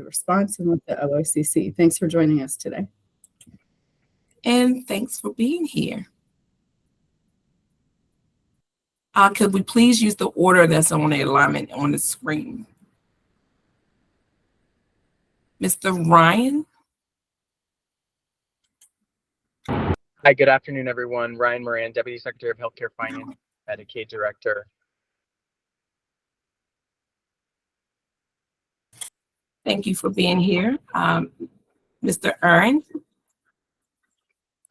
response and with the OICC. Thanks for joining us today. And thanks for being here. Could we please use the order that's on the alignment on the screen? Mr. Ryan? Hi, good afternoon, everyone. Ryan Moran, Deputy Secretary of Healthcare Finance, Medicaid Director. Thank you for being here. Mr. Earn?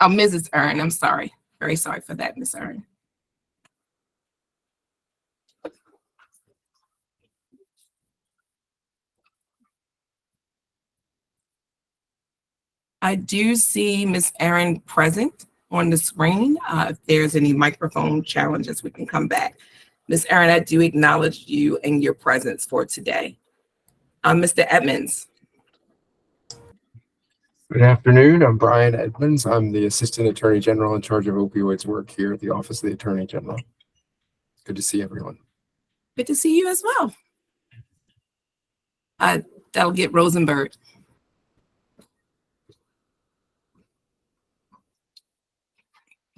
Oh, Mrs. Earn, I'm sorry. Very sorry for that, Ms. Earn. I do see Ms. Erin present on the screen. If there's any microphone challenges, we can come back. Ms. Erin, I do acknowledge you and your presence for today. Mr. Edmonds. Good afternoon. I'm Brian Edmonds. I'm the Assistant Attorney General in charge of opioids work here at the Office of the Attorney General. Good to see everyone. Good to see you as well. Delegate Rosenberg.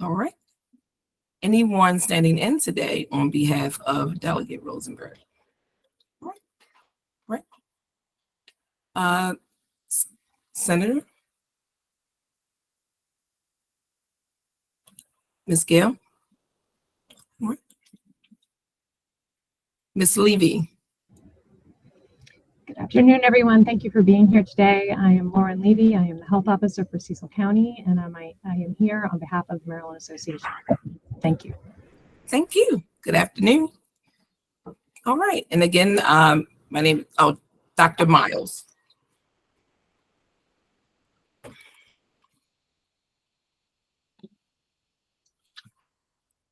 All right. Anyone standing in today on behalf of Delegate Rosenberg? All right. Senator? Ms. Gill? All right. Ms. Levy? Good afternoon, everyone. Thank you for being here today. I am Lauren Levy. I am the Health Officer for Cecil County, and I am here on behalf of the Maryland Association. Thank you. Thank you. Good afternoon. All right. And again, my name is Dr. Miles.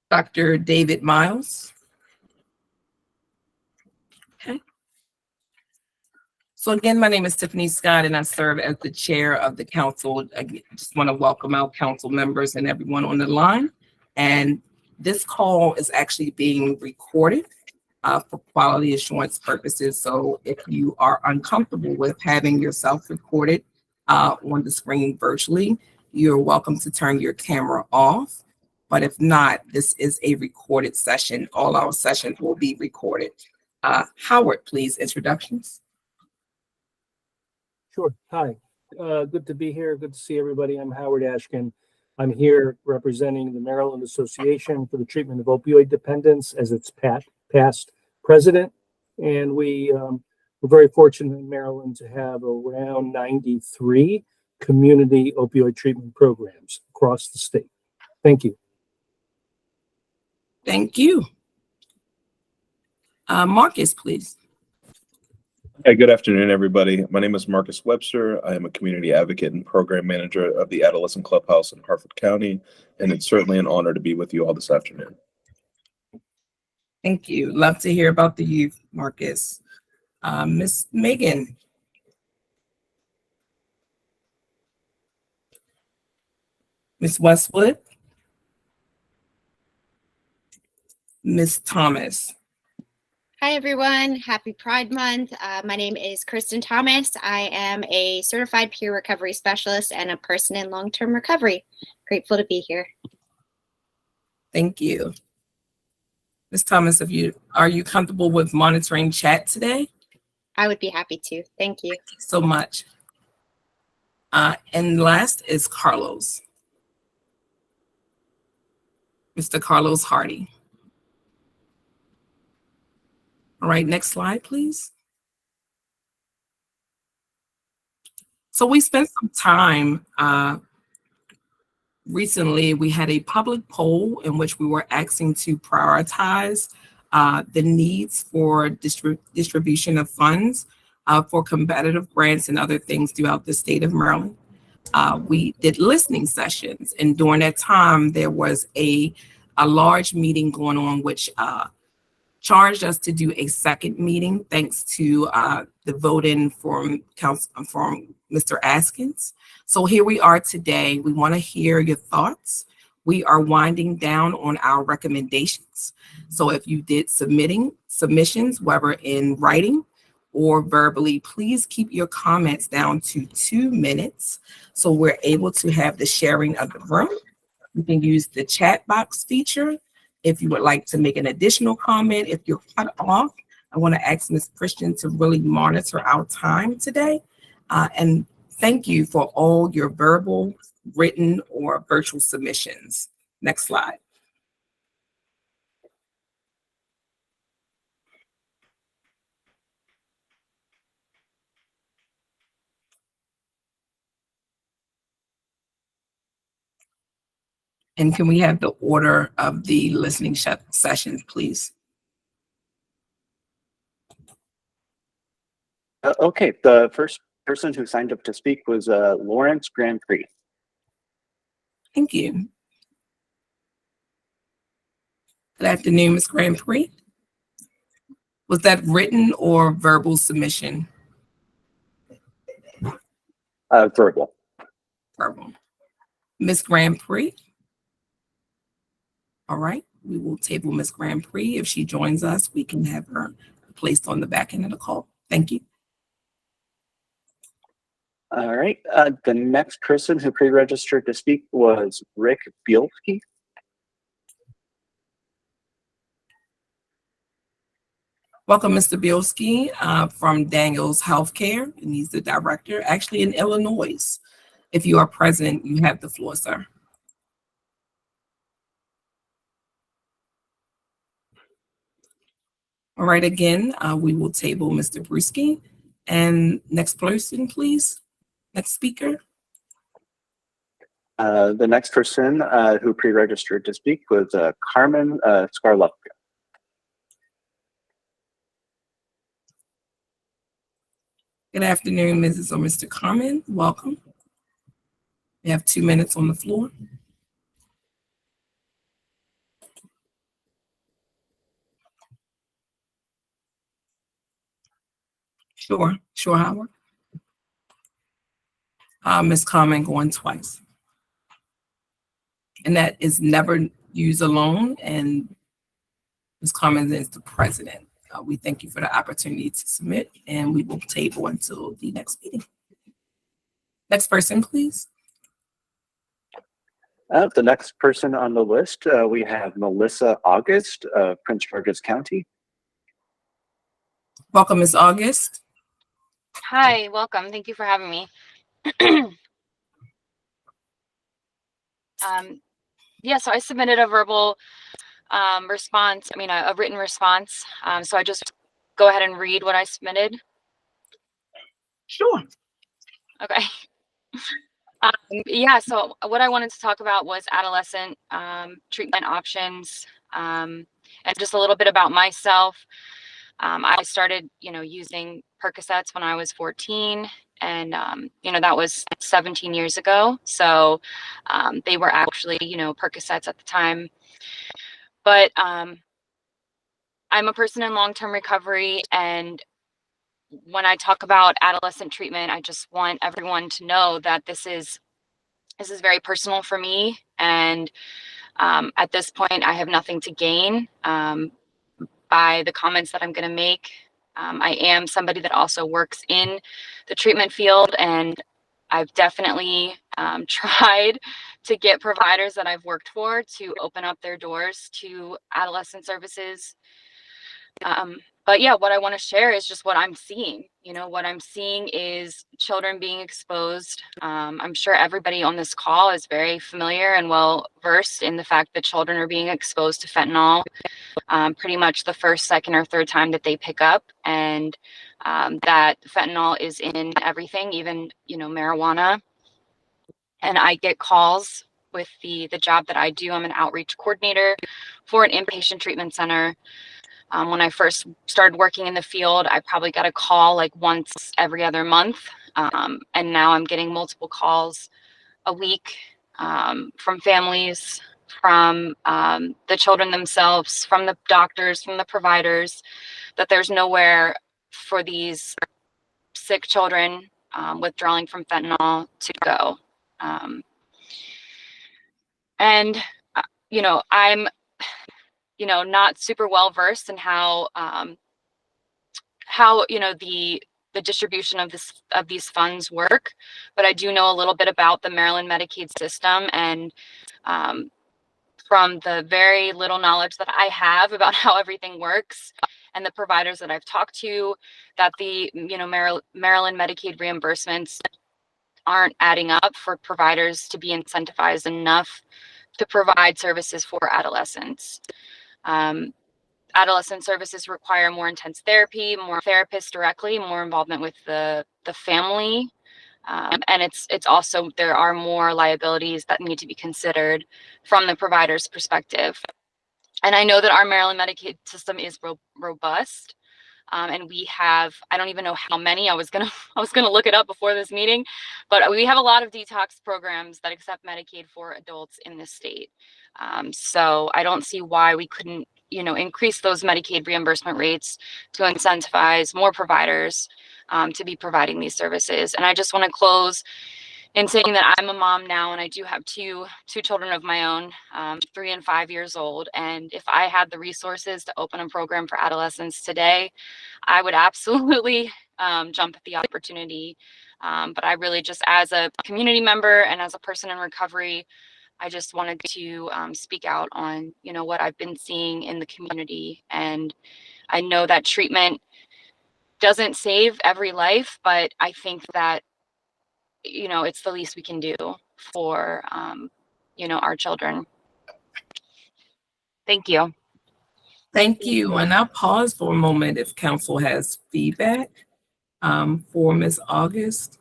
Dr. David Miles. Okay. So again, my name is Tiffany Scott, and I serve as the chair of the council. I just want to welcome our council members and everyone on the line. And this call is actually being recorded for quality assurance purposes. So if you are uncomfortable with having yourself recorded on the screen virtually, you're welcome to turn your camera off. But if not, this is a recorded session. All our sessions will be recorded. Howard, please, introductions. Sure. Hi. Good to be here. Good to see everybody. I'm Howard Ashkin. I'm here representing the Maryland Association for the Treatment of Opioid Dependence as its past president. And we're very fortunate in Maryland to have around 93 community opioid treatment programs across the state. Thank you. Thank you. Marcus, please. Hey, good afternoon, everybody. My name is Marcus Webster. I am a community advocate and program manager of the Adolescent Clubhouse in Harford County, and it's certainly an honor to be with you all this afternoon. Thank you. Love to hear about the youth, Marcus. Miss Megan. Miss Westwood. Miss Thomas. Hi, everyone. Happy Pride Month. My name is Kristen Thomas. I am a certified peer recovery specialist and a person in long-term recovery. Grateful to be here. Thank you. Ms. Thomas, are you comfortable with monitoring chat today? I would be happy to. Thank you. Thank you so much. And last is Carlos. Mr. Carlos Hardy. All right, next slide, please. So we spent some time recently. We had a public poll in which we were asking to prioritize the needs for distribution of funds for competitive grants and other things throughout the state of Maryland. We did listening sessions, and during that time, there was a large meeting going on, which charged us to do a second meeting, thanks to the vote-in from Mr. Askins. So here we are today. We want to hear your thoughts. We are winding down on our recommendations. So if you did submissions, whether in writing or verbally, please keep your comments down to 2 minutes so we're able to have the sharing of the room. You can use the chat box feature if you would like to make an additional comment. If you're cut off, I want to ask Ms. Christian to really monitor our time today. And thank you for all your verbal, written, or virtual submissions. Next slide. And can we have the order of the listening sessions, please? Okay, the first person who signed up to speak was Lawrence Grand Prix. Thank you. Good afternoon, Ms. Grand Prix. Was that written or verbal submission? Verbal. Verbal. Ms. Grand Prix. All right, we will table Ms. Grand Prix. If she joins us, we can have her placed on the back end of the call. Thank you. All right, the next person who pre-registered to speak was Rick Bielski. Welcome, Mr. Bielski from Daniels Healthcare, and he's the director, actually in Illinois. If you are present, you have the floor, sir. All right, again, we will table Mr. Brewski. And next person, please. Next speaker. The next person who pre-registered to speak was Carmen Skarlovka. Good afternoon, Mrs. or Mr. Carmen. Welcome. You have 2 minutes on the floor. Sure, Howard. Ms. Carmen going twice. And that is never used alone, and Ms. Carmen is the president. We thank you for the opportunity to submit, and we will table until the next meeting. Next person, please. The next person on the list, we have Melissa August of Prince George's County. Welcome, Ms. August. Hi, welcome. Thank you for having me. Yeah, so I submitted a verbal response, a written response. So I just go ahead and read what I submitted. Sure. Okay. Yeah, so what I wanted to talk about was adolescent treatment options, and just a little bit about myself. I started, using Percocets when I was 14, and that was 17 years ago. So they were actually, Percocets at the time. But I'm a person in long-term recovery, and when I talk about adolescent treatment, I just want everyone to know that this is very personal for me, and at this point, I have nothing to gain by the comments that I'm going to make. I am somebody that also works in the treatment field, and I've definitely tried to get providers that I've worked for to open up their doors to adolescent services. But yeah, what I want to share is just what I'm seeing. What I'm seeing is children being exposed. I'm sure everybody on this call is very familiar and well versed in the fact that children are being exposed to fentanyl pretty much the first, second, or third time that they pick up, and that fentanyl is in everything, even marijuana. And I get calls with the job that I do. I'm an outreach coordinator for an inpatient treatment center. When I first started working in the field, I probably got a call like once every other month. And now I'm getting multiple calls a week from families, from the children themselves, from the doctors, from the providers, that there's nowhere for these sick children withdrawing from fentanyl to go. I'm not super well versed in how how the distribution of these funds work, but I do know a little bit about the Maryland Medicaid system, and from the very little knowledge that I have about how everything works and the providers that I've talked to, that the Maryland Medicaid reimbursements aren't adding up for providers to be incentivized enough to provide services for adolescents. Adolescent services require more intense therapy, more therapists directly, more involvement with the family. And it's also, there are more liabilities that need to be considered from the provider's perspective. And I know that our Maryland Medicaid system is robust. And we have, I don't even know how many, I was gonna look it up before this meeting, but we have a lot of detox programs that accept Medicaid for adults in this state. So I don't see why we couldn't, increase those Medicaid reimbursement rates to incentivize more providers to be providing these services. And I just want to close in saying that I'm a mom now, and I do have two children of my own, 3 and 5 years old. And if I had the resources to open a program for adolescents today, I would absolutely jump at the opportunity. But I really, just as a community member and as a person in recovery, I just wanted to speak out on, what I've been seeing in the community. And I know that treatment doesn't save every life, but I think that, it's the least we can do for, our children. Thank you. Thank you. And I'll pause for a moment if council has feedback for Ms. August.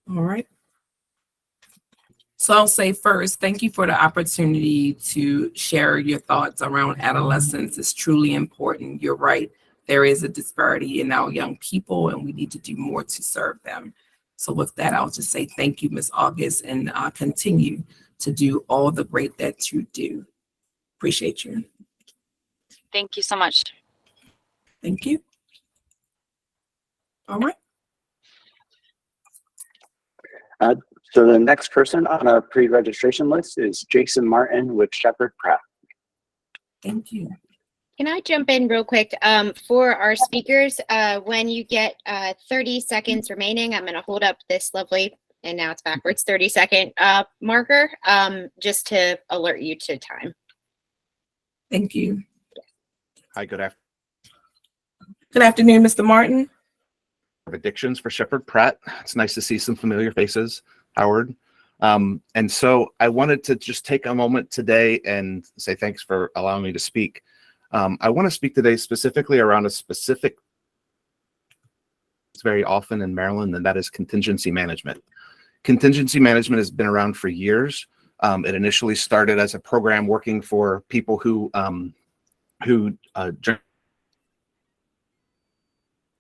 All right. So I'll say first, thank you for the opportunity to share your thoughts around adolescence. It's truly important. You're right. There is a disparity in our young people, and we need to do more to serve them. So with that, I'll just say thank you, Ms. August, and continue to do all the great that you do. Appreciate you. Thank you so much. Thank you. All right. So the next person on our pre-registration list is Jason Martin with Shepherd Pratt. Thank you. Can I jump in real quick? For our speakers, when you get 30 seconds remaining, I'm going to hold up this lovely, and now it's backwards, 30-second marker, just to alert you to time. Thank you. Hi, good afternoon. Good afternoon, Mr. Martin. Addictions for Shepherd Pratt. It's nice to see some familiar faces, Howard. And so I wanted to just take a moment today and say thanks for allowing me to speak. I want to speak today specifically around a specific, it's very often in Maryland, and that is contingency management. Contingency management has been around for years. It initially started as a program working for people who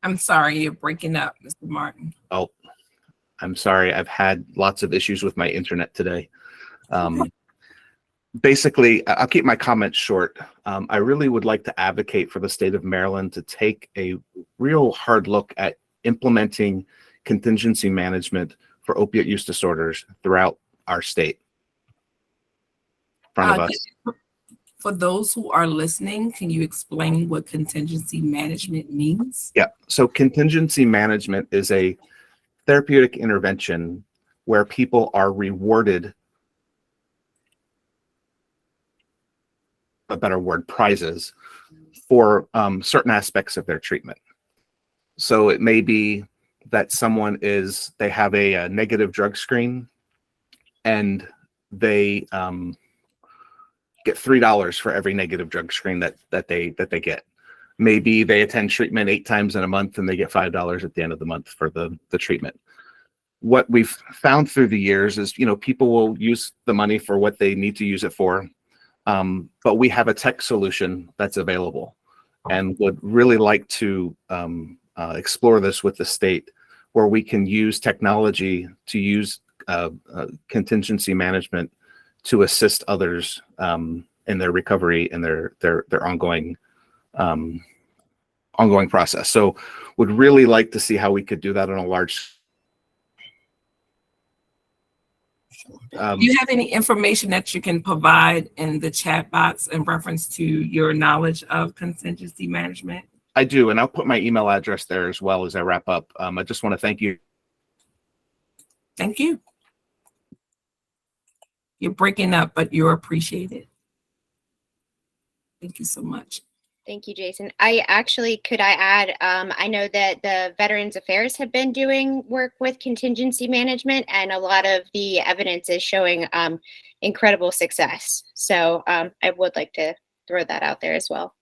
I'm sorry, you're breaking up, Mr. Martin. Oh, I'm sorry. I've had lots of issues with my internet today. Basically, I'll keep my comments short. I really would like to advocate for the state of Maryland to take a real hard look at implementing contingency management for opiate use disorders throughout our state. In front of us. For those who are listening, can you explain what contingency management means? Yeah, so contingency management is a therapeutic intervention where people are rewarded, a better word, prizes, for certain aspects of their treatment. So it may be that someone they have a negative drug screen, and they get $3 for every negative drug screen that they get. Maybe they attend treatment 8 times in a month and they get $5 at the end of the month for the treatment. What we've found through the years is, people will use the money for what they need to use it for. But we have a tech solution that's available, and would really like to explore this with the state, where we can use technology to use contingency management to assist others in their recovery and their ongoing process. So would really like to see how we could do that on a large. Um, Do you have any information that you can provide in the chat box in reference to your knowledge of contingency management? I do, and I'll put my email address there as well as I wrap up. I just want to thank you. Thank you. You're breaking up, but you're appreciated. Thank you so much. Thank you, Jason. Could I add, I know that the Veterans Affairs have been doing work with contingency management, and a lot of the evidence is showing incredible success. So I would like to throw that out there as well.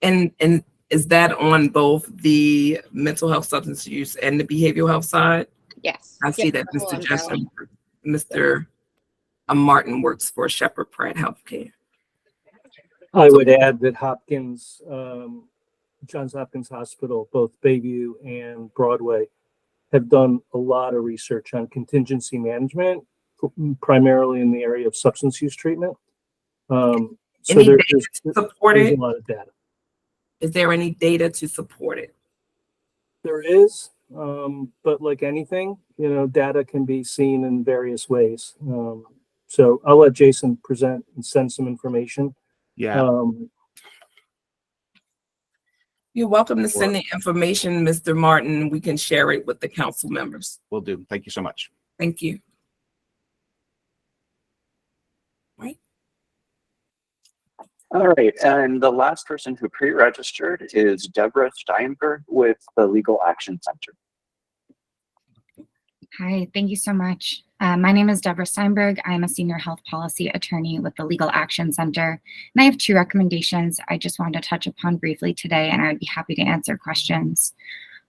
And is that on both the mental health, substance use, and the behavioral health side? Yes. I see Yep, that the whole Mr. umbrella. Jessup, Mr. Martin works for Shepherd Pratt Healthcare. I would add that Hopkins, Johns Hopkins Hospital, both Bayview and Broadway, have done a lot of research on contingency management, primarily in the area of substance use treatment. So Any there's data to support a it? lot of data. Is there any data to support it? There is, but like anything, data can be seen in various ways. So I'll let Jason present and send some information. Yeah. You're welcome to send the information, Mr. Martin. We can share it with the council members. Will do. Thank you so much. Thank you. Right. All right, and the last person who pre-registered is Deborah Steinberg with the Legal Action Center. Hi, thank you so much. My name is Deborah Steinberg. I'm a senior health policy attorney with the Legal Action Center, and I have 2 recommendations I just wanted to touch upon briefly today, and I would be happy to answer questions.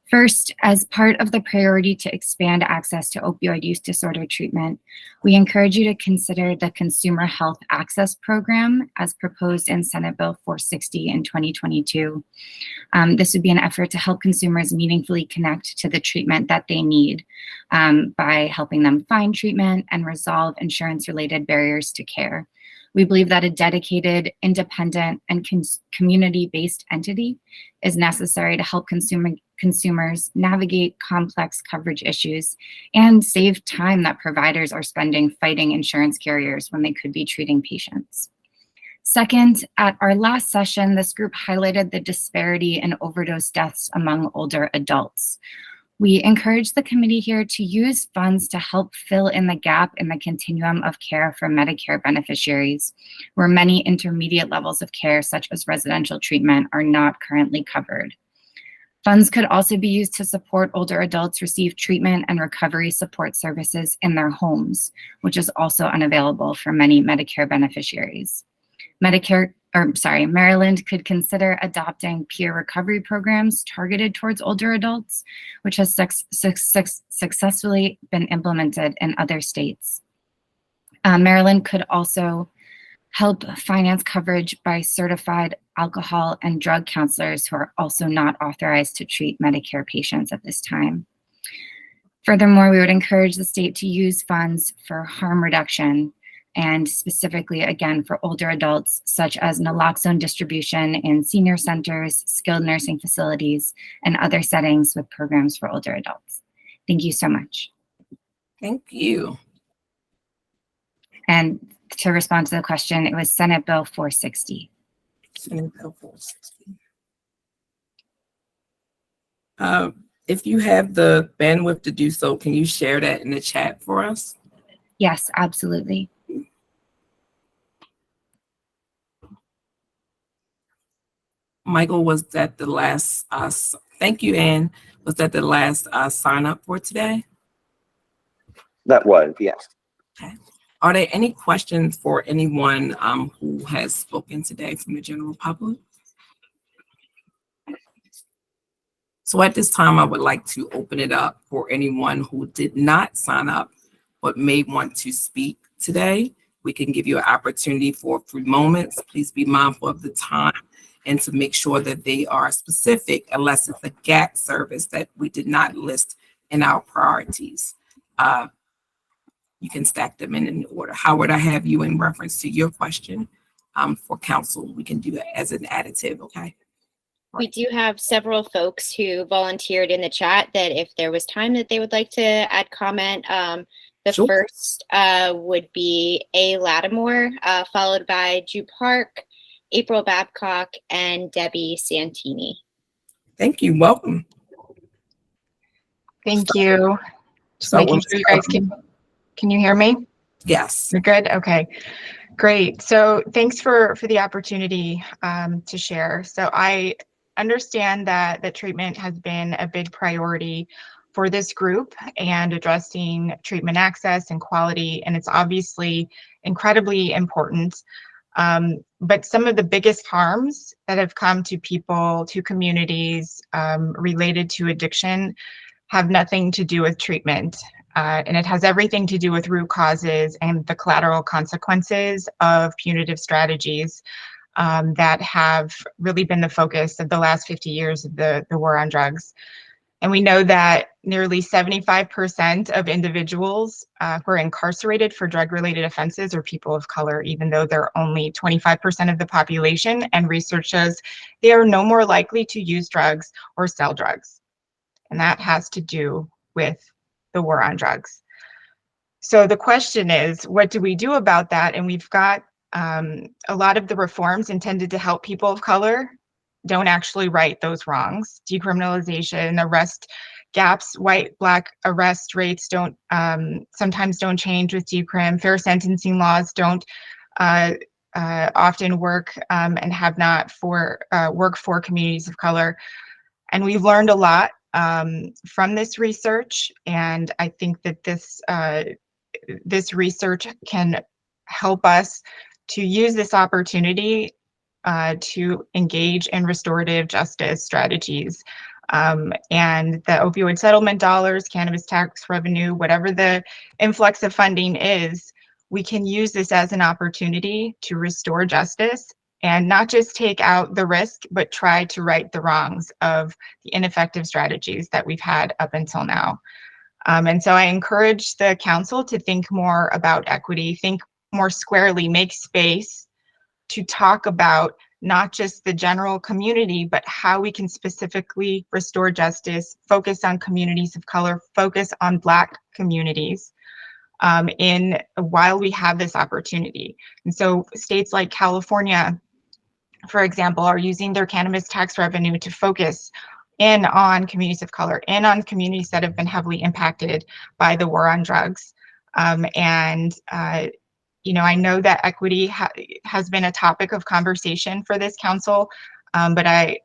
First, as part of the priority to expand access to opioid use disorder treatment, we encourage you to consider the Consumer Health Access Program as proposed in Senate Bill 460 in 2022. This would be an effort to help consumers meaningfully connect to the treatment that they need by helping them find treatment and resolve insurance-related barriers to care. We believe that a dedicated, independent, and community-based entity is necessary to help consumers navigate complex coverage issues and save time that providers are spending fighting insurance carriers when they could be treating patients. Second, at our last session, this group highlighted the disparity in overdose deaths among older adults. We encourage the committee here to use funds to help fill in the gap in the continuum of care for Medicare beneficiaries, where many intermediate levels of care, such as residential treatment, are not currently covered. Funds could also be used to support older adults receive treatment and recovery support services in their homes, which is also unavailable for many Medicare beneficiaries. Maryland could consider adopting peer recovery programs targeted towards older adults, which has successfully been implemented in other states. Maryland could also help finance coverage by certified alcohol and drug counselors who are also not authorized to treat Medicare patients at this time. Furthermore, we would encourage the state to use funds for harm reduction, and specifically, again, for older adults, such as naloxone distribution in senior centers, skilled nursing facilities, and other settings with programs for older adults. Thank you so much. Thank you. And to respond to the question, it was Senate Bill 460. Senate Bill 460. If you have the bandwidth to do so, can you share that in the chat for us? Yes, absolutely. Michael, was that the last, thank you, Ann. Was that the last sign up for today? That was, yes. Okay. Are there any questions for anyone who has spoken today from the general public? So at this time, I would like to open it up for anyone who did not sign up but may want to speak today. We can give you an opportunity for a few moments. Please be mindful of the time and to make sure that they are specific, unless it's a gap service that we did not list in our priorities. You can stack them in order. Howard, I have you in reference to your question for council. We can do that as an additive, okay? We do have several folks who volunteered in the chat that if there was time that they would like to add comment. The Sure. first would be A. Lattimore, followed by Drew Park, April Babcock, and Debbie Santini. Thank you. Welcome. Thank you. Just So making sure you guys can you hear me? Yes. You're good? Okay, great. So thanks for the opportunity to share. So I understand that treatment has been a big priority for this group and addressing treatment access and quality, and it's obviously incredibly important. But some of the biggest harms that have come to people, to communities related to addiction have nothing to do with treatment. And it has everything to do with root causes and the collateral consequences of punitive strategies that have really been the focus of the last 50 years of the war on drugs. And we know that nearly 75% of individuals who are incarcerated for drug-related offenses are people of color, even though they're only 25% of the population. And research shows they are no more likely to use drugs or sell drugs. And that has to do with the war on drugs. So the question is, what do we do about that? And we've got a lot of the reforms intended to help people of color don't actually right those wrongs. Decriminalization, arrest gaps, white-black arrest rates don't sometimes don't change with decrim. Fair sentencing laws don't often work and have not for work for communities of color. And we've learned a lot from this research, and I think that this research can help us to use this opportunity to engage in restorative justice strategies. And the opioid settlement dollars, cannabis tax revenue, whatever the influx of funding is, we can use this as an opportunity to restore justice and not just take out the risk, but try to right the wrongs of the ineffective strategies that we've had up until now. And so I encourage the council to think more about equity, think more squarely, make space to talk about not just the general community, but how we can specifically restore justice, focus on communities of color, focus on Black communities while we have this opportunity. And so states like California, for example, are using their cannabis tax revenue to focus in on communities of color, in on communities that have been heavily impacted by the war on drugs. You know, I know that equity has been a topic of conversation for this council, but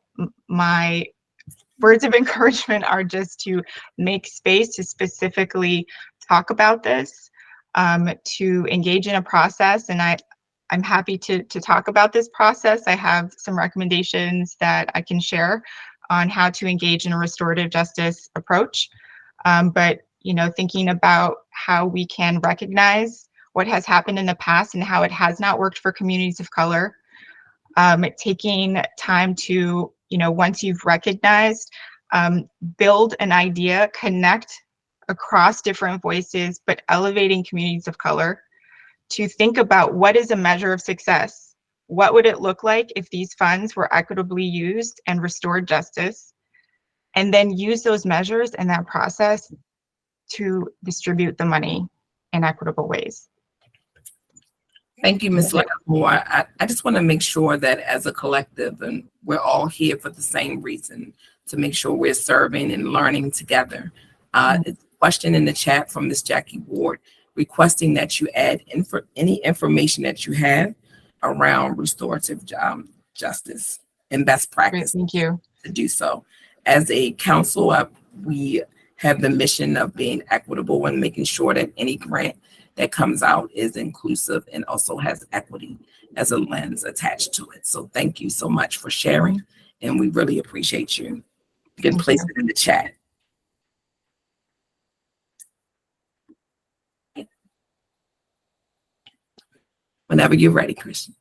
my words of encouragement are just to make space to specifically talk about this, to engage in a process. And I'm happy to talk about this process. I have some recommendations that I can share on how to engage in a restorative justice approach. But, you know, thinking about how we can recognize what has happened in the past and how it has not worked for communities of color. Taking time to, you know, once you've recognized, build an idea, connect across different voices, but elevating communities of color to think about what is a measure of success. What would it look like if these funds were equitably used and restored justice? And then use those measures and that process to distribute the money in equitable ways. Thank you, Ms. Lattimore. I just want to make sure that as a collective, and we're all here for the same reason, to make sure we're serving and learning together. It's a question in the chat from Ms. Jackie Ward requesting that you add any information that you have around restorative justice and best practice. Great, thank you. To do so. As a council, we have the mission of being equitable and making sure that any grant that comes out is inclusive and also has equity as a lens attached to it. So thank you so much for sharing, and we really appreciate you. You can place it in the chat. Whenever you're ready, Christian.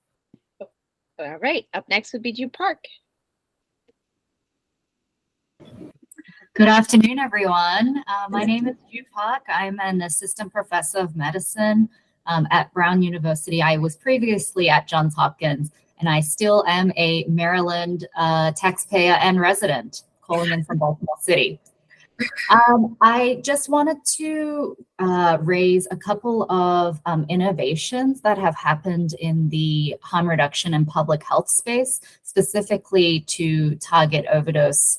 All right, up next would be Drew Park. Good afternoon, everyone. My name is Drew Park. I'm an assistant professor of medicine at Brown University. I was previously at Johns Hopkins, and I still am a Maryland taxpayer and resident calling in from Baltimore City. I just wanted to raise a couple of innovations that have happened in the harm reduction and public health space, specifically to target overdoses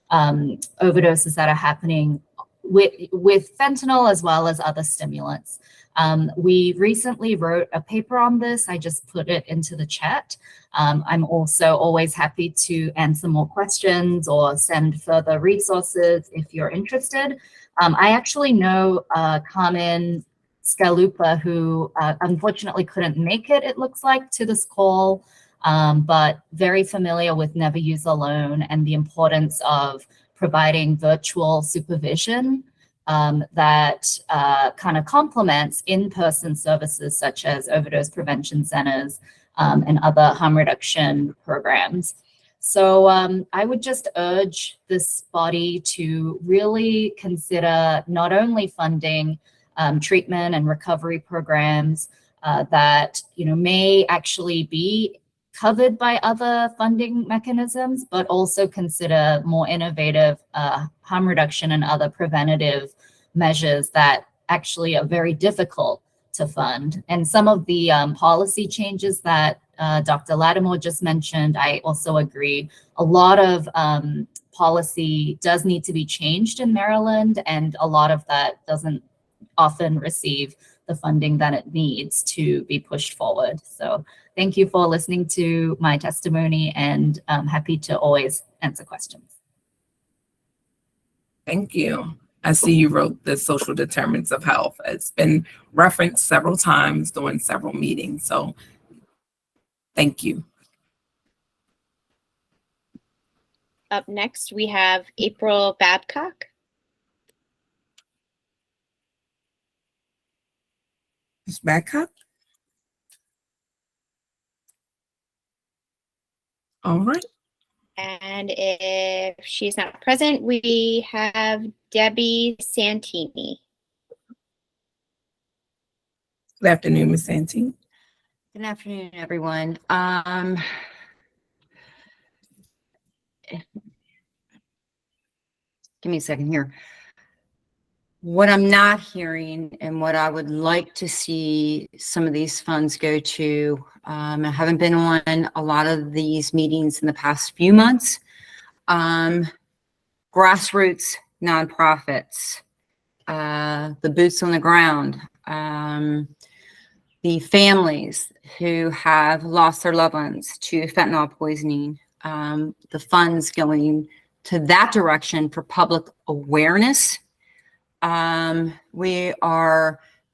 that are happening with fentanyl as well as other stimulants. We recently wrote a paper on this. I just put it into the chat. I'm also always happy to answer more questions or send further resources if you're interested. I actually know Carmen Scalupa, who unfortunately couldn't make it, it looks like, to this call, but very familiar with Never Use Alone and the importance of providing virtual supervision that kind of complements in-person services such as overdose prevention centers and other harm reduction programs. So I would just urge this body to really consider not only funding treatment and recovery programs that may actually be covered by other funding mechanisms, but also consider more innovative harm reduction and other preventative measures that actually are very difficult to fund. And some of the policy changes that Dr. Lattimore just mentioned, I also agree. A lot of policy does need to be changed in Maryland, and a lot of that doesn't often receive the funding that it needs to be pushed forward. So thank you for listening to my testimony, and I'm happy to always answer questions. Thank you. I see you wrote the social determinants of health. It's been referenced several times during several meetings. So thank you. Up next, we have April Babcock. Ms. Babcock? All right. And if she's not present, we have Debbie Santini. Good afternoon, Ms. Santini. Good afternoon, everyone. Give me a second here. What I'm not hearing and what I would like to see some of these funds go to, I haven't been on a lot of these meetings in the past few months. Grassroots nonprofits, the boots on the ground, the families who have lost their loved ones to fentanyl poisoning, the funds going to that direction for public awareness.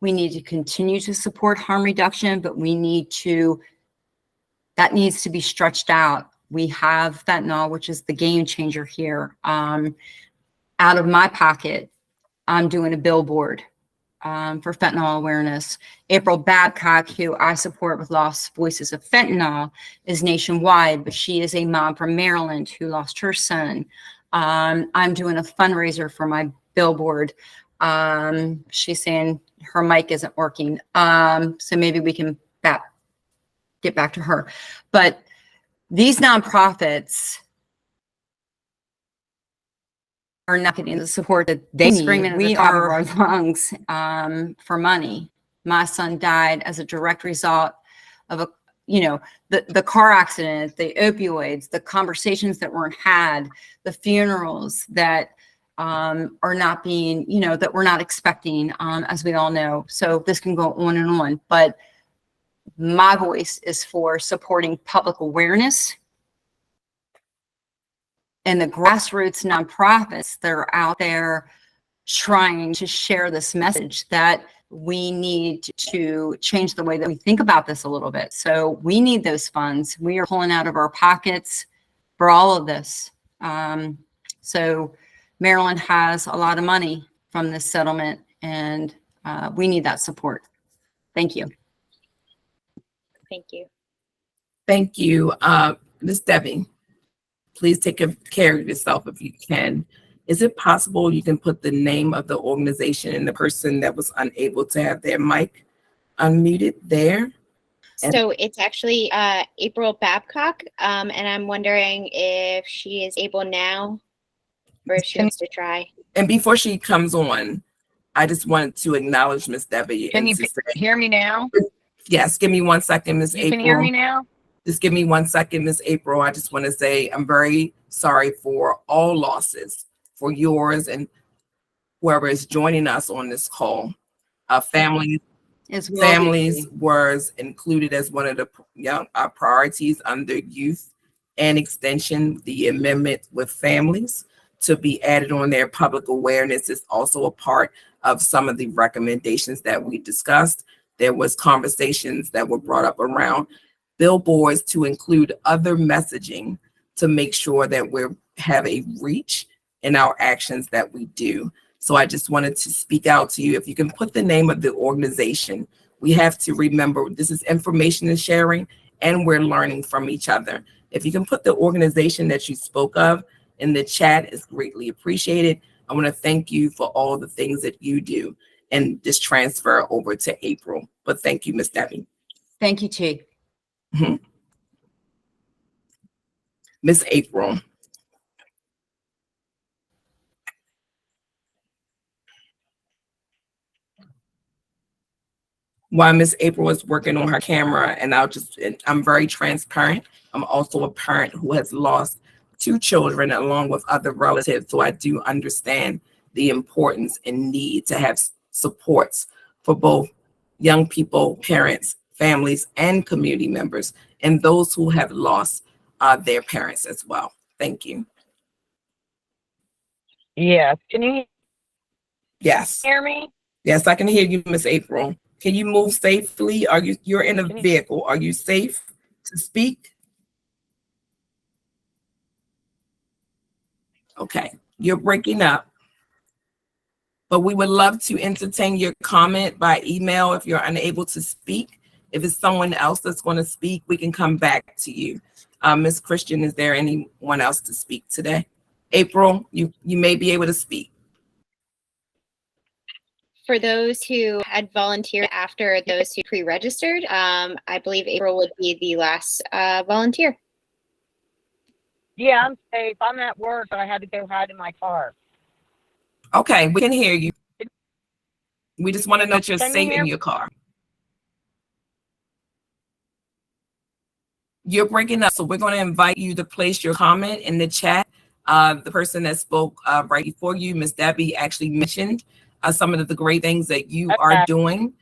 We need to continue to support harm reduction, but that needs to be stretched out. We have fentanyl, which is the game changer here. Out of my pocket, I'm doing a billboard for fentanyl awareness. April Babcock, who I support with Lost Voices of Fentanyl, is nationwide, but she is a mom from Maryland who lost her son. I'm doing a fundraiser for my billboard. She's saying her mic isn't working. So maybe we can get back to her. But these nonprofits are not getting the support that they need. We are our lungs for money. My son died as a direct result of the car accident, the opioids, the conversations that weren't had, the funerals that are not being, that we're not expecting, as we all know. So this can go on and on, but my voice is for supporting public awareness and the grassroots nonprofits that are out there trying to share this message that we need to change the way that we think about this a little bit. So we need those funds. We are pulling out of our pockets for all of this. So Maryland has a lot of money from this settlement, and we need that support. Thank you. Thank you. Thank you. Ms. Debbie, please take care of yourself if you can. Is it possible you can put the name of the organization and the person that was unable to have their mic unmuted there? So it's actually April Babcock, and I'm wondering if she is able now or if she wants to try. And before she comes on, I just wanted to acknowledge Miss Debbie. Can and you to say, hear me now? yes, give me 1 second, Miss You April. can hear me now? Just give me 1 second, Miss April. I just want to say I'm very sorry for all losses, for yours and whoever is joining us on this call. Families was included as one of the priorities under youth and extension. The amendment with families to be added on there. Public awareness is also a part of some of the recommendations that we discussed. There was conversations that were brought up around billboards to include other messaging to make sure that we have a reach in our actions that we do. So I just wanted to speak out to you. If you can put the name of the organization, we have to remember this is information and sharing, and we're learning from each other. If you can put the organization that you spoke of in the chat, is greatly appreciated. I want to thank you for all the things that you do, and just transfer over to April. But thank you, Miss Debbie. Thank you, Chi. Miss April. While Miss April is working on her camera, and I'm very transparent. I'm also a parent who has lost 2 children along with other relatives. So I do understand the importance and need to have supports for both young people, parents, families, and community members, and those who have lost their parents as well. Thank you. Yes. Can you Yes. hear me? Yes, I can hear you, Miss April. Can you move safely? You're in a vehicle? Are you safe to speak? Okay, you're breaking up, but we would love to entertain your comment by email if you're unable to speak. If it's someone else that's going to speak, we can come back to you. Ms. Christian, is there anyone else to speak today? April, you may be able to speak. For those who had volunteered after those who pre-registered, I believe April would be the last volunteer. Yeah, I'm safe. I'm at work, but I had to go hide in my car. Okay, we can hear you. We just want to know that you're Can you safe hear in me? your car. You're breaking up, so we're going to invite you to place your comment in the chat. The person that spoke right before you, Ms. Debbie, actually mentioned some of the great things that you are doing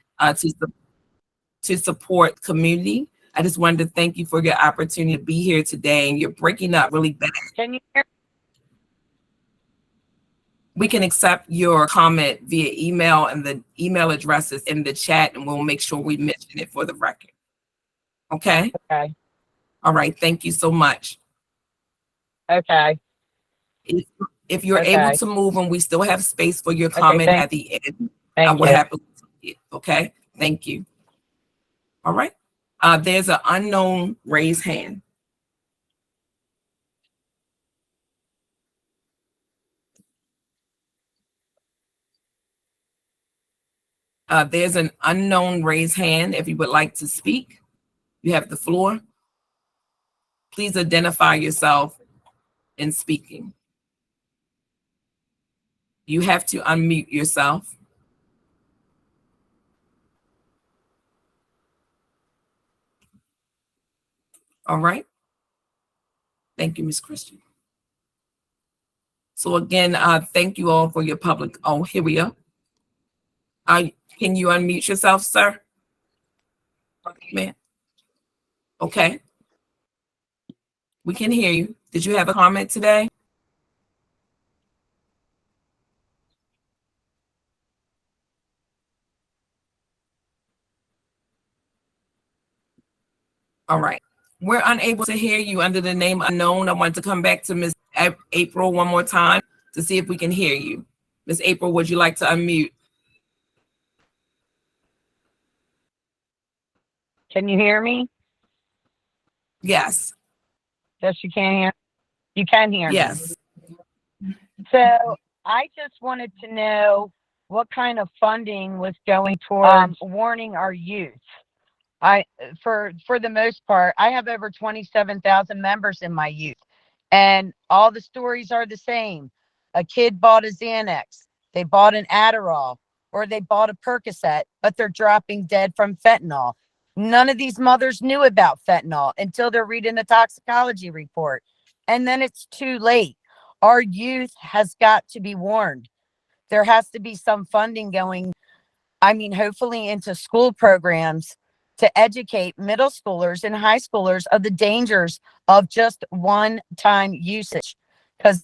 to support community. I just wanted to thank you for your opportunity to be here today, and you're breaking up really bad. Can you hear? We can accept your comment via email, and the email address is in the chat, and we'll make sure we mention it for the record. Okay? Okay. All right. Thank you so much. Okay. If you're Okay. able to move and we still have space for your comment thank- at the end, Thank what you. happened? Okay. Thank you. All right. There's an unknown raised hand. There's an unknown raised hand. If you would like to speak, you have the floor. Please identify yourself in speaking. You have to unmute yourself. All right. Thank you, Ms. Christian. So again, thank you all for your public. Oh, here we go. Can you unmute yourself, sir? Man. Okay. We can hear you. Did you have a comment today? All right. We're unable to hear you under the name unknown. I want to come back to Ms. April one more time to see if we can hear you. Ms. April, would you like to unmute? Can you hear me? Yes. Yes, you can hear. You can hear Yes. me. So I just wanted to know what kind of funding was going towards warning our youth For the most part, I have over 27,000 members in my youth, and all the stories are the same. A kid bought a Xanax, they bought an Adderall, or they bought a Percocet, but they're dropping dead from fentanyl. None of these mothers knew about fentanyl until they're reading the toxicology report, and then it's too late. Our youth has got to be warned. There has to be some funding going, hopefully into school programs to educate middle schoolers and high schoolers of the dangers of just one-time usage. Because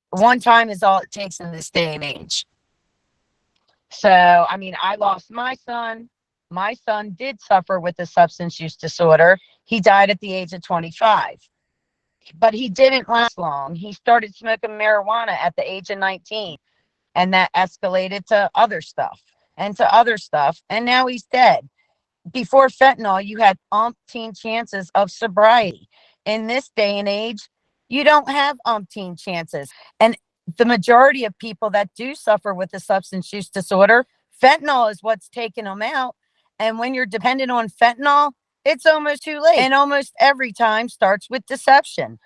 one time is all it takes in this day and age. So, I lost my son. My son did suffer with a substance use disorder. He died at the age of 25. But he didn't last long. He started smoking marijuana at the age of 19. And that escalated to other stuff and to other stuff. And now he's dead. Before fentanyl, you had umpteen chances of sobriety. In this day and age, you don't have umpteen chances. And the majority of people that do suffer with a substance use disorder, fentanyl is what's taking them out. And when you're dependent on fentanyl, it's almost too late. And almost every time starts with deception.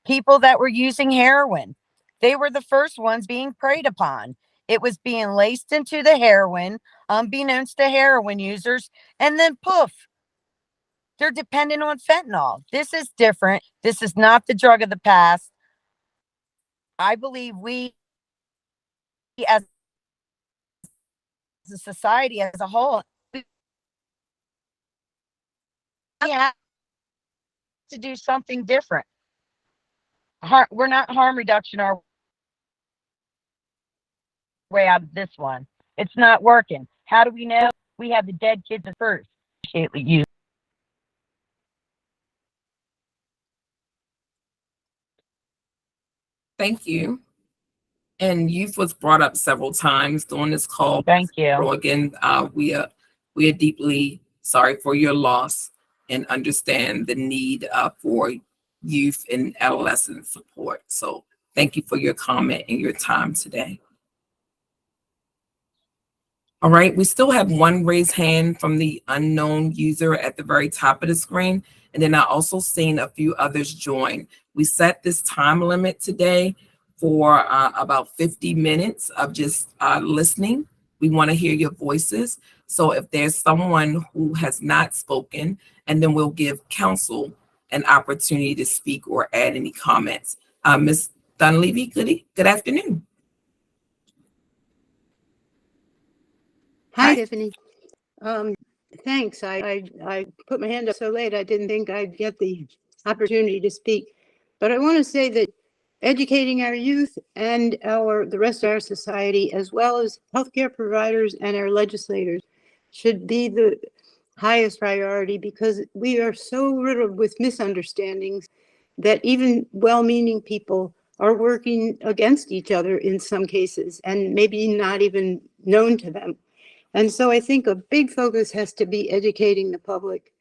People that were using heroin, they were the first ones being preyed upon. It was being laced into the heroin, unbeknownst to heroin users, and then poof, they're dependent on fentanyl. This is different. This is not the drug of the past. I believe we, as a society as a whole, we have to do something different. We're not harm reduction our way out of this one. It's not working. How do we know? We have the dead kids at first. Thank you. And youth was brought up several times during this call. Thank you. So again, we are deeply sorry for your loss and understand the need for youth and adolescent support. So thank you for your comment and your time today. All right, we still have one raised hand from the unknown user at the very top of the screen. And then I also seen a few others join. We set this time limit today for about 50 minutes of just listening. We want to hear your voices. So if there's someone who has not spoken, and then we'll give council an opportunity to speak or add any comments. Ms. Dunleavy, good afternoon. Hi, Tiffany. Thanks. I put my hand up so late, I didn't think I'd get the opportunity to speak. But I want to say that educating our youth and the rest of our society, as well as healthcare providers and our legislators, should be the highest priority, because we are so riddled with misunderstandings that even well-meaning people are working against each other in some cases, and maybe not even known to them. And so I think a big focus has to be educating the public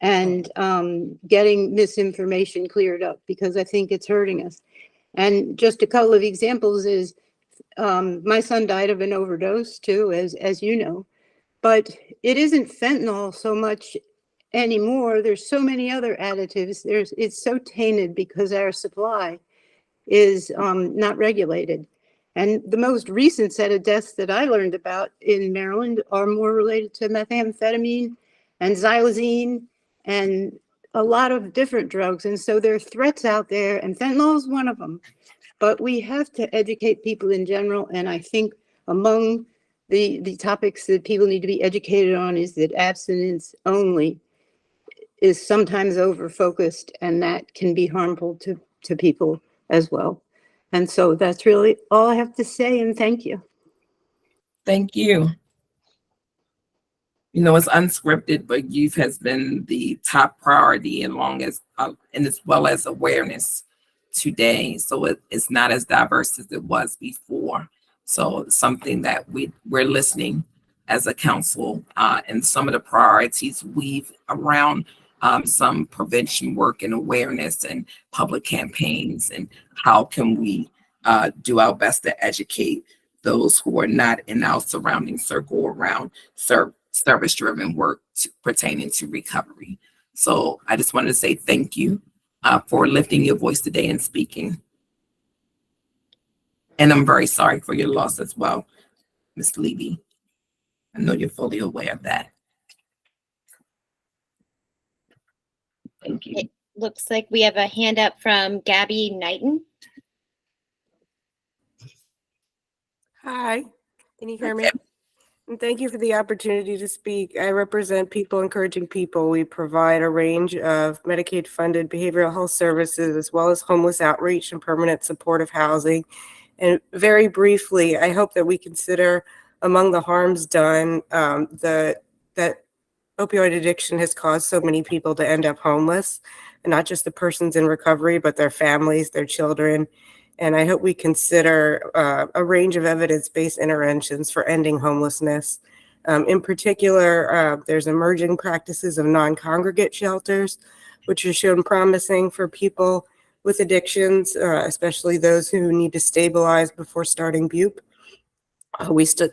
and getting misinformation cleared up, because I think it's hurting us. And just a couple of examples is my son died of an overdose too, as you know, but it isn't fentanyl so much anymore. There's so many other additives. It's so tainted because our supply is not regulated. And the most recent set of deaths that I learned about in Maryland are more related to methamphetamine and xylazine and a lot of different drugs. And so there are threats out there, and fentanyl is one of them. But we have to educate people in general. And I think among the topics that people need to be educated on is that abstinence only is sometimes over-focused, and that can be harmful to people as well. And so that's really all I have to say, and thank you. Thank you. You know, it's unscripted, but youth has been the top priority and as well as awareness today. So it's not as diverse as it was before. So it's something that we're listening as a council, and some of the priorities weave around some prevention work and awareness and public campaigns, and how can we do our best to educate those who are not in our surrounding circle around service-driven work pertaining to recovery. So I just wanted to say thank you for lifting your voice today and speaking. And I'm very sorry for your loss as well, Ms. Levy. I know you're fully aware of that. Thank you. It looks like we have a hand up from Gabby Knighton. Hi, can you hear me? And thank you for the opportunity to speak. I represent People Encouraging People. We provide a range of Medicaid-funded behavioral health services, as well as homeless outreach and permanent supportive housing. And very briefly, I hope that we consider among the harms done that opioid addiction has caused so many people to end up homeless, and not just the persons in recovery, but their families, their children. And I hope we consider a range of evidence-based interventions for ending homelessness. In particular, there's emerging practices of non-congregate shelters, which are shown promising for people with addictions, especially those who need to stabilize before starting BUP.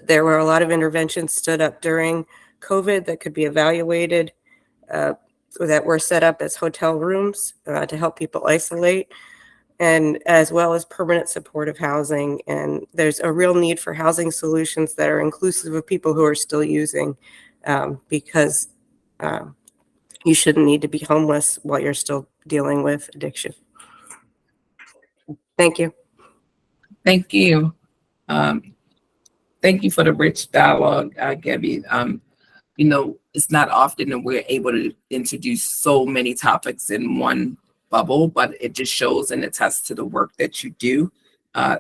There were a lot of interventions stood up during COVID that could be evaluated, that were set up as hotel rooms to help people isolate, and as well as permanent supportive housing. And there's a real need for housing solutions that are inclusive of people who are still using, because you shouldn't need to be homeless while you're still dealing with addiction. Thank you. Thank you. Thank you for the rich dialogue, Gabby. You know, it's not often that we're able to introduce so many topics in one bubble, but it just shows and attests to the work that you do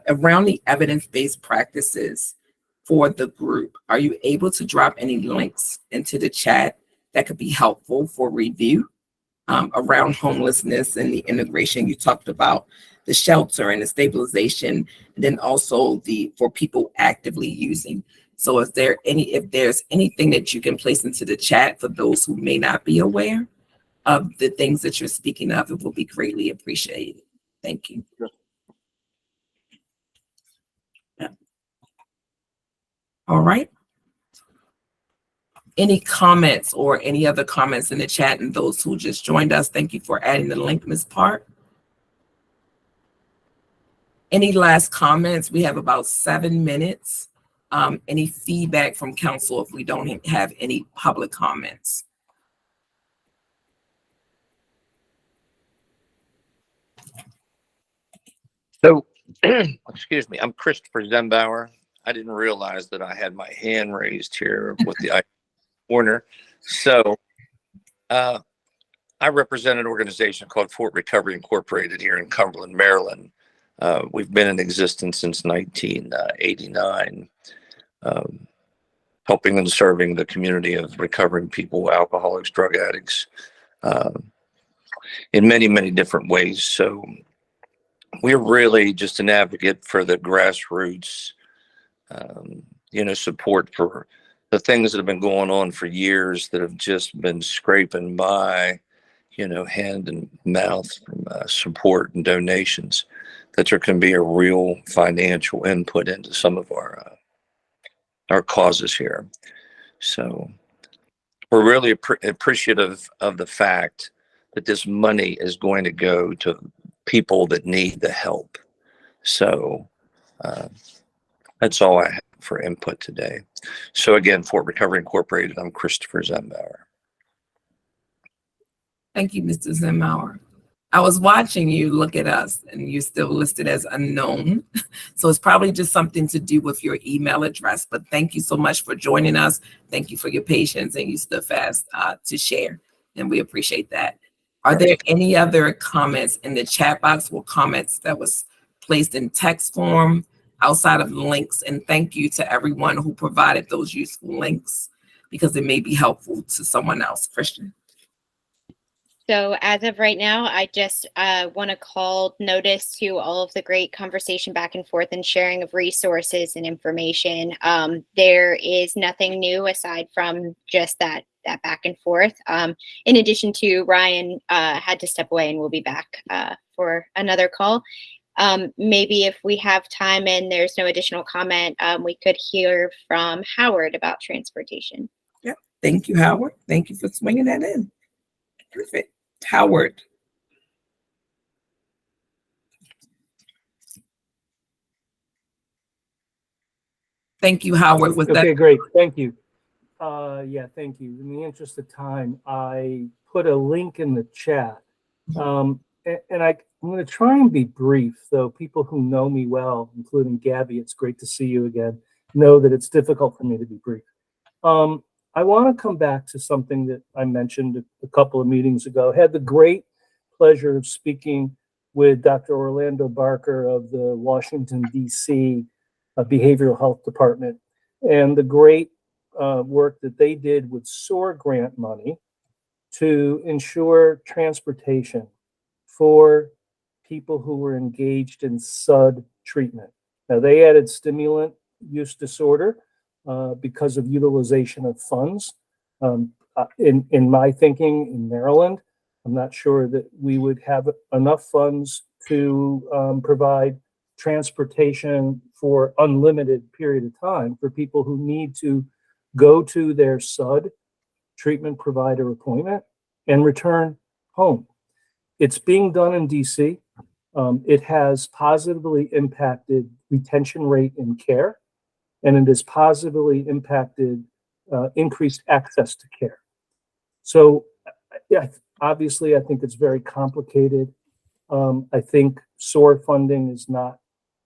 around the evidence-based practices for the group. Are you able to drop any links into the chat that could be helpful for review around homelessness and the integration? You talked about the shelter and the stabilization, and then also for people actively using. So if there's anything that you can place into the chat for those who may not be aware of the things that you're speaking of, it will be greatly appreciated. Thank you. Yeah. All right. Any comments or any other comments in the chat? And those who just joined us, thank you for adding the link, Ms. Park. Any last comments? We have about 7 minutes. Any feedback from council if we don't have any public comments? So, excuse me, I'm Christopher Zembauer. I didn't realize that I had my hand raised here with the corner. So, I represent an organization called Fort Recovery Incorporated here in Cumberland, Maryland. We've been in existence since 1989, helping and serving the community of recovering people, alcoholics, drug addicts, in many, many different ways. So we're really just an advocate for the grassroots, support for the things that have been going on for years that have just been scraping by, hand and mouth from support and donations, that there can be a real financial input into some of our causes here. So we're really appreciative of the fact that this money is going to go to people that need the help. So that's all I have for input today. So again, Fort Recovery Incorporated, I'm Christopher Zembauer. Thank you, Mr. Zembauer. I was watching you look at us and you're still listed as unknown. So it's probably just something to do with your email address, but thank you so much for joining us. Thank you for your patience and you stood fast to share, and we appreciate that. Are there any other comments in the chat box or comments that was placed in text form outside of links? And thank you to everyone who provided those useful links because it may be helpful to someone else. Christian. So as of right now, I just want to call notice to all of the great conversation back and forth and sharing of resources and information. There is nothing new aside from just that back and forth. In addition to Ryan had to step away and we'll be back for another call. Maybe if we have time and there's no additional comment, we could hear from Howard about transportation. Thank you, Howard. Thank you for swinging that in. Perfect. Howard. Thank you, Howard. With Okay, that, great. Thank you. Yeah, thank you. In the interest of time, I put a link in the chat. I'm going to try and be brief, though people who know me well, including Gabby, it's great to see you again, know that it's difficult for me to be brief. I want to come back to something that I mentioned a couple of meetings ago. I had the great pleasure of speaking with Dr. Orlando Barker of the Washington, D.C. Behavioral Health Department, and the great work that they did with SOAR grant money to ensure transportation for people who were engaged in SUD treatment. Now, they added stimulant use disorder because of utilization of funds. In my thinking, in Maryland, I'm not sure that we would have enough funds to provide transportation for unlimited period of time for people who need to go to their SUD treatment provider appointment and return home. It's being done in DC. It has positively impacted retention rate in care, and it has positively impacted increased access to care. So, yeah, obviously, I think it's very complicated. I think SOAR funding is not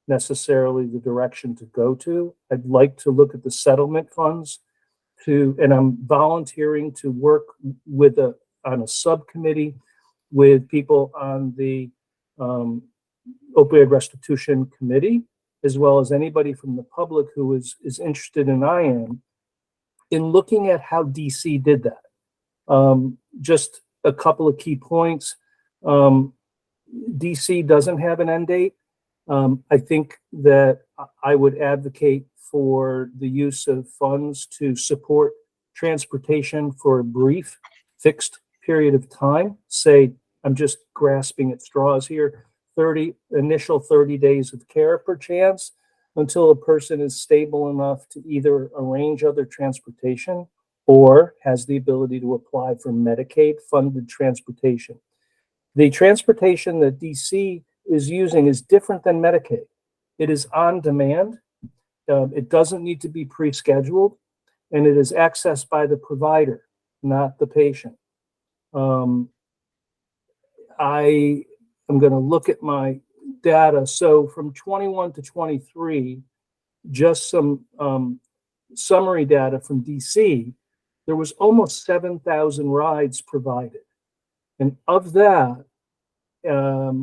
necessarily the direction to go to. I'd like to look at the settlement funds and I'm volunteering to work on a subcommittee with people on the Opioid Restitution Committee, as well as anybody from the public who is interested, and I am, in looking at how DC did that. Just a couple of key points. DC doesn't have an end date. I think that I would advocate for the use of funds to support transportation for a brief, fixed period of time. Say, I'm just grasping at straws here, initial 30 days of care perchance, until a person is stable enough to either arrange other transportation or has the ability to apply for Medicaid-funded transportation. The transportation that DC is using is different than Medicaid. It is on demand. It doesn't need to be pre-scheduled, and it is accessed by the provider, not the patient. I am going to look at my data. So from 21 to 23, just some summary data from DC, there was almost 7,000 rides provided. And of that, there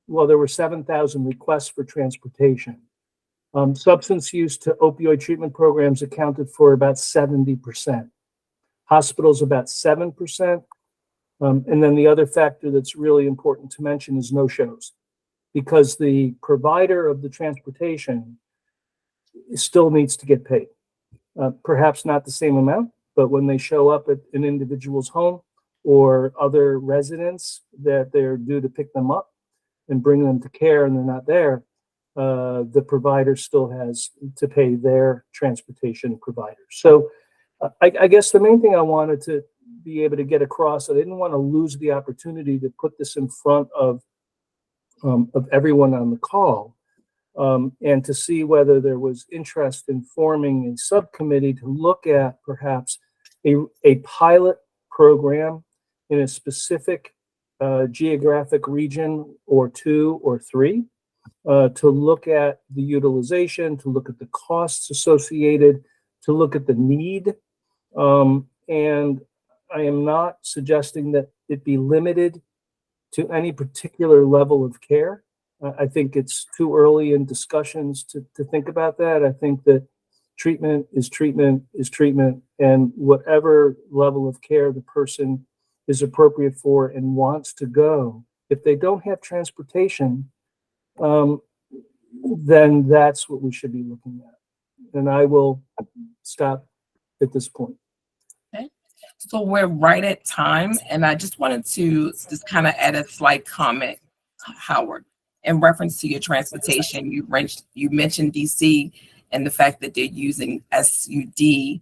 were 7,000 requests for transportation. Substance use to opioid treatment programs accounted for about 70%. Hospitals about 7%. And then the other factor that's really important to mention is no-shows, because the provider of the transportation still needs to get paid. Perhaps not the same amount, but when they show up at an individual's home or other residents that they're due to pick them up and bring them to care and they're not there, the provider still has to pay their transportation provider. So I guess the main thing I wanted to be able to get across, I didn't want to lose the opportunity to put this in front of everyone on the call, and to see whether there was interest in forming a subcommittee to look at perhaps a pilot program in a specific geographic region or 2 or 3, to look at the utilization, to look at the costs associated, to look at the need. And I am not suggesting that it be limited to any particular level of care. I think it's too early in discussions to think about that. I think that treatment is treatment is treatment, and whatever level of care the person is appropriate for and wants to go, if they don't have transportation, then that's what we should be looking at. And I will stop at this point. okay. So we're right at time, and I just wanted to just kind of add a slight comment, Howard, in reference to your transportation. You mentioned DC and the fact that they're using SUD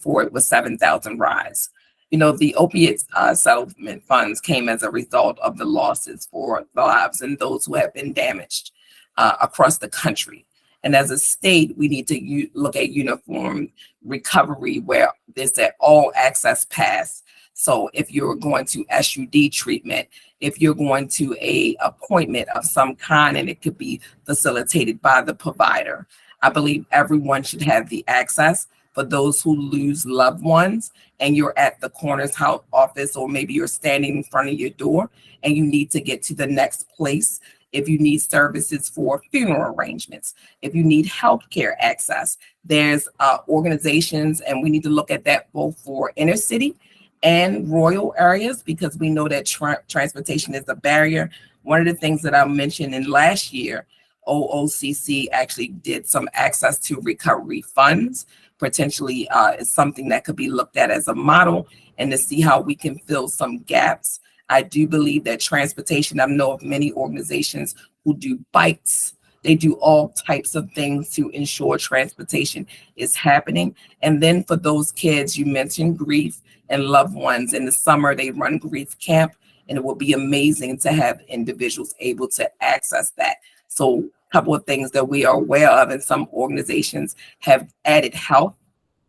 for it was 7,000 rise. You know, the opiate settlement funds came as a result of the losses for the lives and those who have been damaged across the country. And as a state, we need to look at uniform recovery where there's that all access pass. So if you're going to SUD treatment, if you're going to a appointment of some kind, and it could be facilitated by the provider, I believe everyone should have the access. For those who lose loved ones and you're at the coroner's house office, or maybe you're standing in front of your door and you need to get to the next place, if you need services for funeral arrangements, if you need healthcare access, there's organizations, and we need to look at that both for inner city and rural areas, because we know that transportation is a barrier. One of the things that I mentioned in last year, OOCC actually did some access to recovery funds. Potentially is something that could be looked at as a model, and to see how we can fill some gaps. I do believe that transportation, I know of many organizations who do bikes. They do all types of things to ensure transportation is happening. And then for those kids, you mentioned grief and loved ones. In the summer, they run grief camp, and it will be amazing to have individuals able to access that. So a couple of things that we are aware of, and some organizations have added health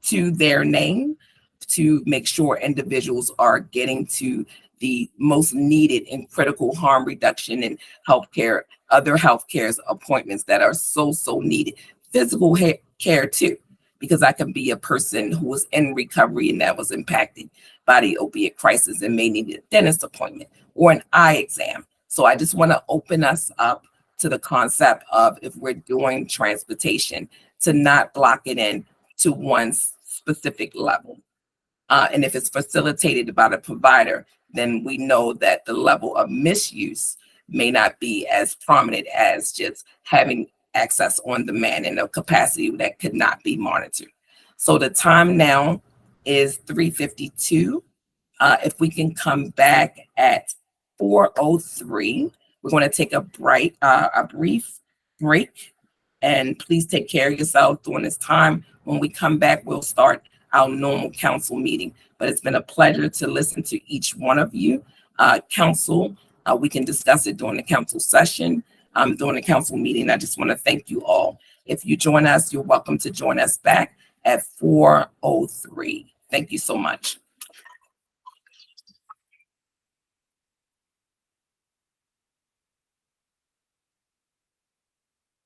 to their name to make sure individuals are getting to the most needed and critical harm reduction and healthcare, other healthcare appointments that are so needed. Physical care too, because I can be a person who was in recovery and that was impacted by the opiate crisis and may need a dentist appointment or an eye exam. So I just want to open us up to the concept of, if we're doing transportation, to not block it in to one specific level. And if it's facilitated by the provider, then we know that the level of misuse may not be as prominent as just having access on demand in a capacity that could not be monitored. So the time now is 3:52. If we can come back at 4:03, we're going to take a brief break, and please take care of yourself during this time. When we come back, we'll start our normal council meeting. But it's been a pleasure to listen to each one of you. Council, we can discuss it during the council session, during the council meeting. I just want to thank you all. If you join us, you're welcome to join us back at 4:03. Thank you so much.